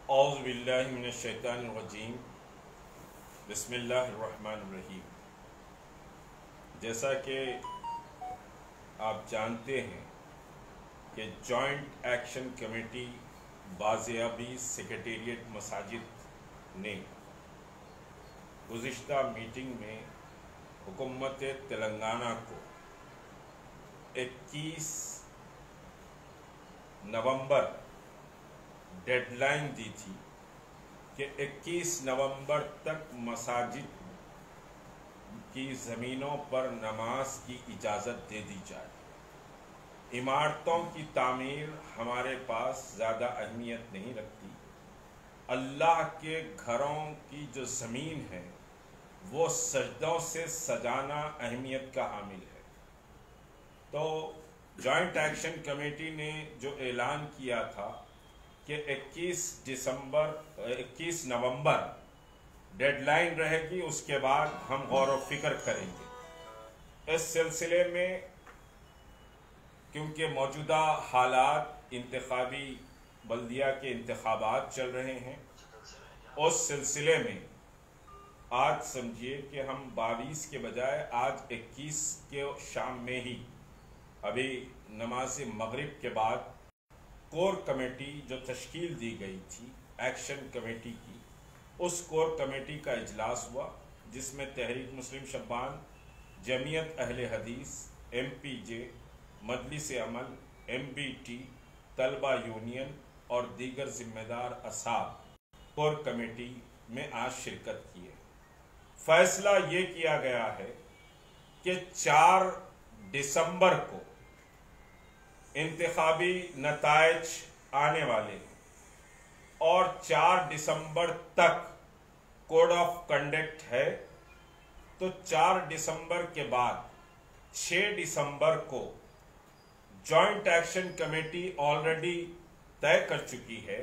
औज़ु बिल्लाहि मिनश शैतानिर रजीम। बिस्मिल्लाहिर्रहमानिर्रहीम। जैसा कि आप जानते हैं कि जॉइंट एक्शन कमेटी बाज़ियाबी सेक्रेटेरिएट मसाजिद ने गुज़िश्ता मीटिंग में हुकूमत तेलंगाना को 21 नवंबर डेडलाइन दी थी कि 21 नवंबर तक मसाजिद की ज़मीनों पर नमाज की इजाज़त दे दी जाए। इमारतों की तामीर हमारे पास ज़्यादा अहमियत नहीं रखती। अल्लाह के घरों की जो ज़मीन है वो सजदों से सजाना अहमियत का हामिल है। तो जॉइंट एक्शन कमेटी ने जो ऐलान किया था कि 21 नवंबर डेडलाइन रहेगी, उसके बाद हम गौर व फिक्र करेंगे। इस सिलसिले में क्योंकि मौजूदा हालात इंतखाबी बल्दिया के इंतखाबात चल रहे हैं, उस सिलसिले में आज समझिए कि हम 22 के बजाय आज 21 के शाम में ही अभी नमाज मगरिब के बाद कोर कमेटी जो तश्कील दी गई थी एक्शन कमेटी की, उस कोर कमेटी का इजलास हुआ जिसमें तहरीक मुस्लिम शब्बान, जमीयत अहले हदीस, MPJ, मजलिस अमल, MBT, तलबा यूनियन और दीगर जिम्मेदार असाब कोर कमेटी में आज शिरकत की है। फैसला ये किया गया है कि 4 दिसंबर को इंतखाबी नताइज आने वाले हैं और 4 दिसंबर तक कोड ऑफ कंडक्ट है। तो 4 दिसंबर के बाद 6 दिसंबर को जॉइंट एक्शन कमेटी ऑलरेडी तय कर चुकी है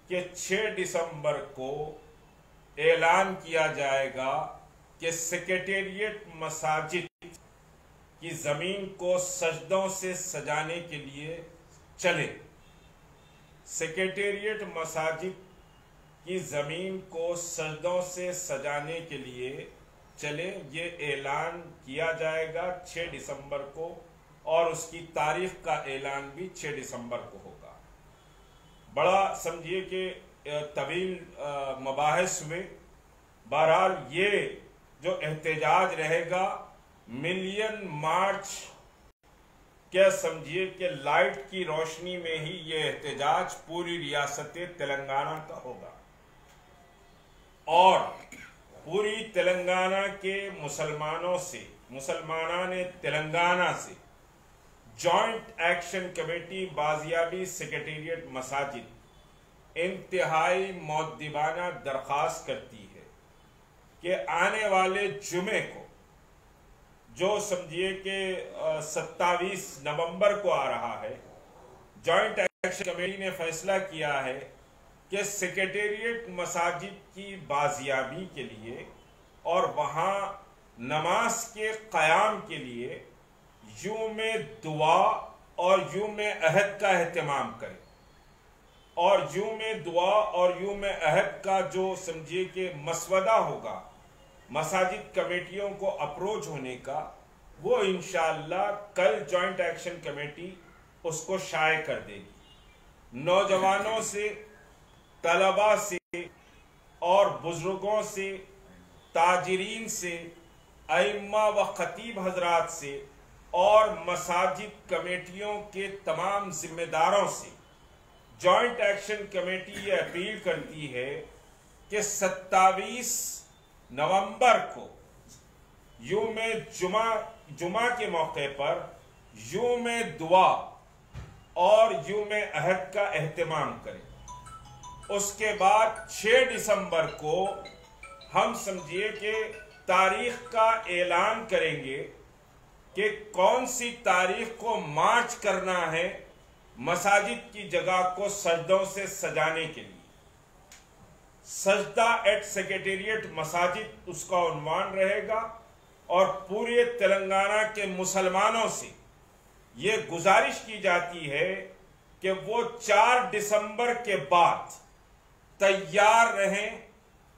कि 6 दिसंबर को ऐलान किया जाएगा कि सेक्रेटेरिएट मसाजिद की ज़मीन को सजदों से सजाने के लिए चले। सेक्रेटेरिएट मसाजिद की ज़मीन को सजदों से सजाने के लिए चले, ये ऐलान किया जाएगा 6 दिसंबर को और उसकी तारीख का ऐलान भी 6 दिसंबर को होगा। बड़ा समझिए कि तवील मबाहिस हुए। बहरहाल ये जो एहतजाज रहेगा मिलियन मार्च, क्या समझिए कि लाइट की रोशनी में ही ये एहतजाज पूरी रियासत तेलंगाना का होगा और पूरी तेलंगाना के मुसलमानाने तेलंगाना से जॉइंट एक्शन कमेटी बाजियाबी सेक्रेटेरिएट मसाजिद इंतहाई मौद्दिबाना दरख्वास्त करती है कि आने वाले जुमे को, जो समझिए कि 27 नवंबर को आ रहा है, जॉइंट एक्शन कमेटी ने फैसला किया है कि सेक्रेटेरिएट मसाजिद की बाजियाबी के लिए और वहाँ नमाज के क़याम के लिए यूम दुआ और यूम अहद का एहतमाम करें। और यूम दुआ और यूम अहद का जो समझिए कि मसवदा होगा मसाजिद कमेटियों को अप्रोच होने का, वो इंशाअल्लाह कल जॉइंट एक्शन कमेटी उसको शाये कर देगी। नौजवानों से, तलबा से और बुजुर्गों से, ताजिरीन से, अइम्मा व खतीब हजरात से और मसाजिद कमेटियों के तमाम जिम्मेदारों से जॉइंट एक्शन कमेटी ये अपील करती है कि 27 नवंबर को यूम जुमा के मौके पर यूम दुआ और यूम अहद का एहतमाम करें। उसके बाद 6 दिसंबर को हम समझिए कि तारीख का ऐलान करेंगे कि कौन सी तारीख को मार्च करना है मसाजिद की जगह को सजदों से सजाने के लिए। सजदा एट सेक्रेटेरिएट मसाजिद उसका उन्वान रहेगा और पूरे तेलंगाना के मुसलमानों से ये गुजारिश की जाती है कि वो 4 दिसंबर के बाद तैयार रहें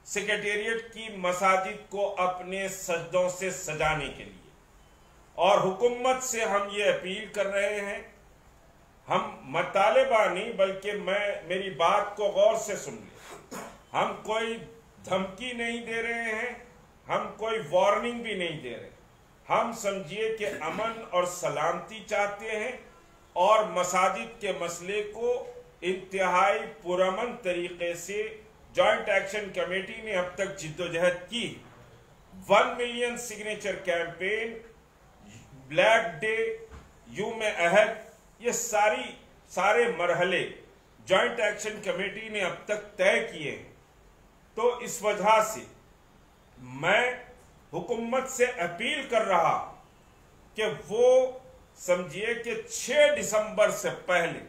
सेक्रेटेरिएट की मसाजिद को अपने सजदों से सजाने के लिए। और हुकूमत से हम ये अपील कर रहे हैं, हम मुतालिबा नहीं बल्कि मेरी बात को गौर से सुन लें। हम कोई धमकी नहीं दे रहे हैं, हम कोई वार्निंग भी नहीं दे रहे। हम समझिए कि अमन और सलामती चाहते हैं और मसाजिद के मसले को इंतहाई पुरअमन तरीके से जॉइंट एक्शन कमेटी ने अब तक जिद्दोजहद की। 1 million signature campaign, black day, यूम अहद, ये सारे मरहले जॉइंट एक्शन कमेटी ने अब तक तय किए हैं। तो इस वजह से मैं हुकूमत से अपील कर रहा कि वो समझिए कि 6 दिसंबर से पहले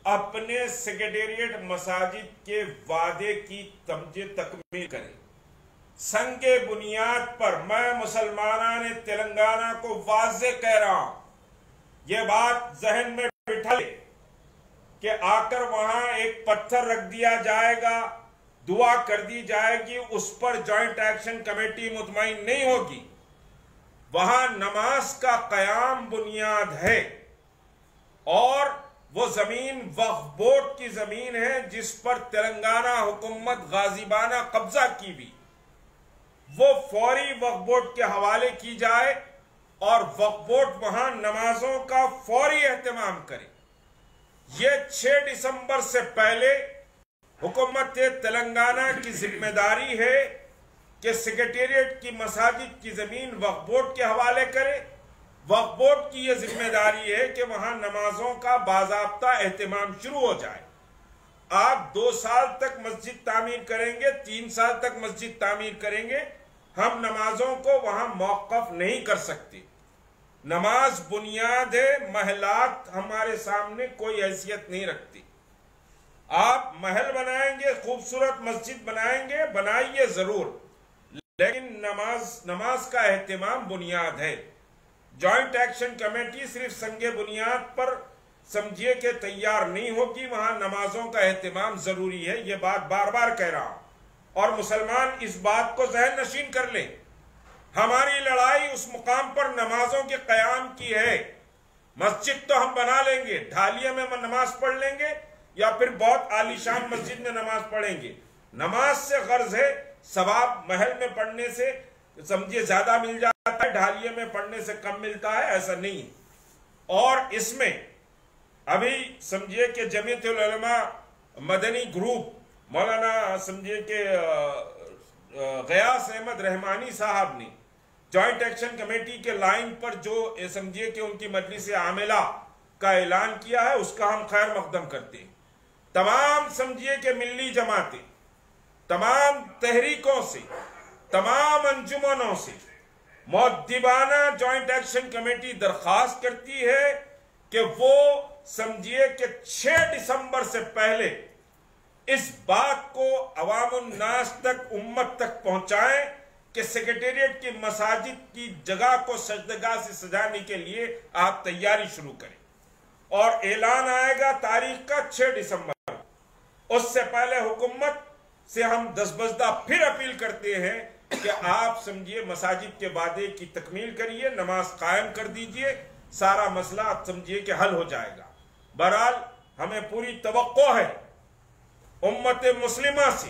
अपने सेक्रेटेरिएट मसाजिद के वादे की तकमील करें। संगे बुनियाद पर मैं मुसलमाना ने तेलंगाना को वाज़े कह रहा हूं, यह बात जहन में बिठा ले कि आकर वहां एक पत्थर रख दिया जाएगा, दुआ कर दी जाएगी, उस पर जॉइंट एक्शन कमेटी मुतमईन नहीं होगी। वहां नमाज का कयाम बुनियाद है और वो जमीन वक्फ बोर्ड की जमीन है जिस पर तेलंगाना हुकूमत गाजिबाना कब्जा की भी, वो फौरी वक्फ बोर्ड के हवाले की जाए और वक्फ बोर्ड वहां नमाजों का फौरी एहतमाम करे। ये 6 दिसंबर से पहले हुकूमत तेलंगाना की जिम्मेदारी है कि सेक्रेटेरिएट की मसाजिद की जमीन वक्फ बोर्ड के हवाले करे। वक्फ बोर्ड की यह जिम्मेदारी है कि वहां नमाजों का बाज़ाब्ता एहतमाम शुरू हो जाए। आप 2 साल तक मस्जिद तामीर करेंगे, 3 साल तक मस्जिद तामीर करेंगे, हम नमाजों को वहां मौक़िफ़ नहीं कर सकते। नमाज बुनियाद है, महलात हमारे सामने कोई हैसियत नहीं रखती। आप महल बनाएंगे, खूबसूरत मस्जिद बनाएंगे, बनाइए जरूर, लेकिन नमाज का एहतमाम बुनियाद है। जॉइंट एक्शन कमेटी सिर्फ संगे बुनियाद पर समझिए कि तैयार नहीं होगी, वहां नमाजों का एहतमाम जरूरी है। यह बात बार बार कह रहा हूं और मुसलमान इस बात को ज़हन नशीन कर ले। हमारी लड़ाई उस मुकाम पर नमाजों के कयाम की है। मस्जिद तो हम बना लेंगे, ढालिया में नमाज पढ़ लेंगे या फिर बहुत आलीशान मस्जिद में नमाज पढ़ेंगे। नमाज से गर्ज है, सवाब महल में पढ़ने से समझिए ज्यादा मिल जाता है, ढालिये में पढ़ने से कम मिलता है, ऐसा नहीं। और इसमें अभी समझिए कि जमीयतुल उलमा मदनी ग्रुप मौलाना समझिए कि गयास अहमद रहमानी साहब ने जॉइंट एक्शन कमेटी के लाइन पर जो समझिए कि उनकी मजलिस आमिला का ऐलान किया है, उसका हम खैर मकदम करते हैं। तमाम समझिए कि मिल्ली जमातें, तमाम तहरीकों से, तमाम अंजुमनों से मुअद्दिबाना जॉइंट एक्शन कमेटी दरखास्त करती है कि वो समझिए कि 6 दिसंबर से पहले इस बात को अवामुन्नास तक, उम्मत तक पहुंचाएं कि सेक्रेटेरिएट की मसाजिद की जगह को सजदगाह से सजाने के लिए आप तैयारी शुरू करें। और ऐलान आएगा तारीख का 6 दिसंबर। उससे पहले हुकूमत से हम दसबजदा फिर अपील करते हैं कि आप समझिए मसाजिद के वादे की तकमील करिए, नमाज कायम कर दीजिए, सारा मसला समझिए कि हल हो जाएगा। बहरहाल हमें पूरी तवक्को है उम्मत मुस्लिमा से,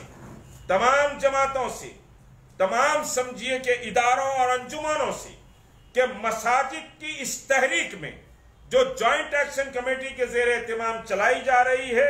तमाम जमातों से, तमाम समझिए के इदारों और अंजुमनों से कि मसाजिद की इस तहरीक में जो जॉइंट एक्शन कमेटी के ज़ेर एहतमाम चलाई जा रही है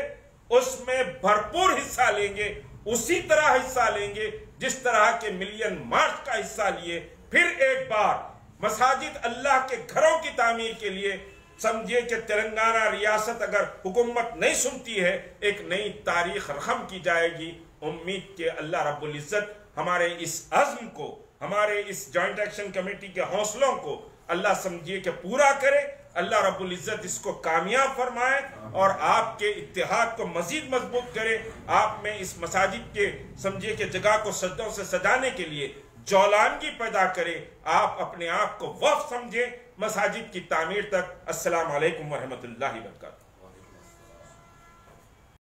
उसमें भरपूर हिस्सा लेंगे, उसी तरह हिस्सा लेंगे जिस तरह के मिलियन मार्च का हिस्सा लिए। फिर एक बार मसाजिद अल्लाह के घरों की तामीर के लिए समझिए कि तेलंगाना रियासत अगर हुकूमत नहीं सुनती है, एक नई तारीख रकम की जाएगी। उम्मीद के अल्लाह रब्बुल इज्जत हमारे इस अज़्म को, हमारे इस जॉइंट एक्शन कमेटी के हौसलों को अल्लाह समझिए कि पूरा करे। अल्लाह रब्बुल इज्जत इसको कामयाब फरमाए और आपके इत्तेहाद को मजीद मजबूत करे। आप में इस मसाजिद के समझिए कि जगह को सजदों से सजाने के लिए जौलानगी पैदा करे। आप अपने आप को वक्फ समझे मसाजिद की तामीर तक। अस्सलाम वालेकुम व रहमतुल्लाहि व बरकातहू।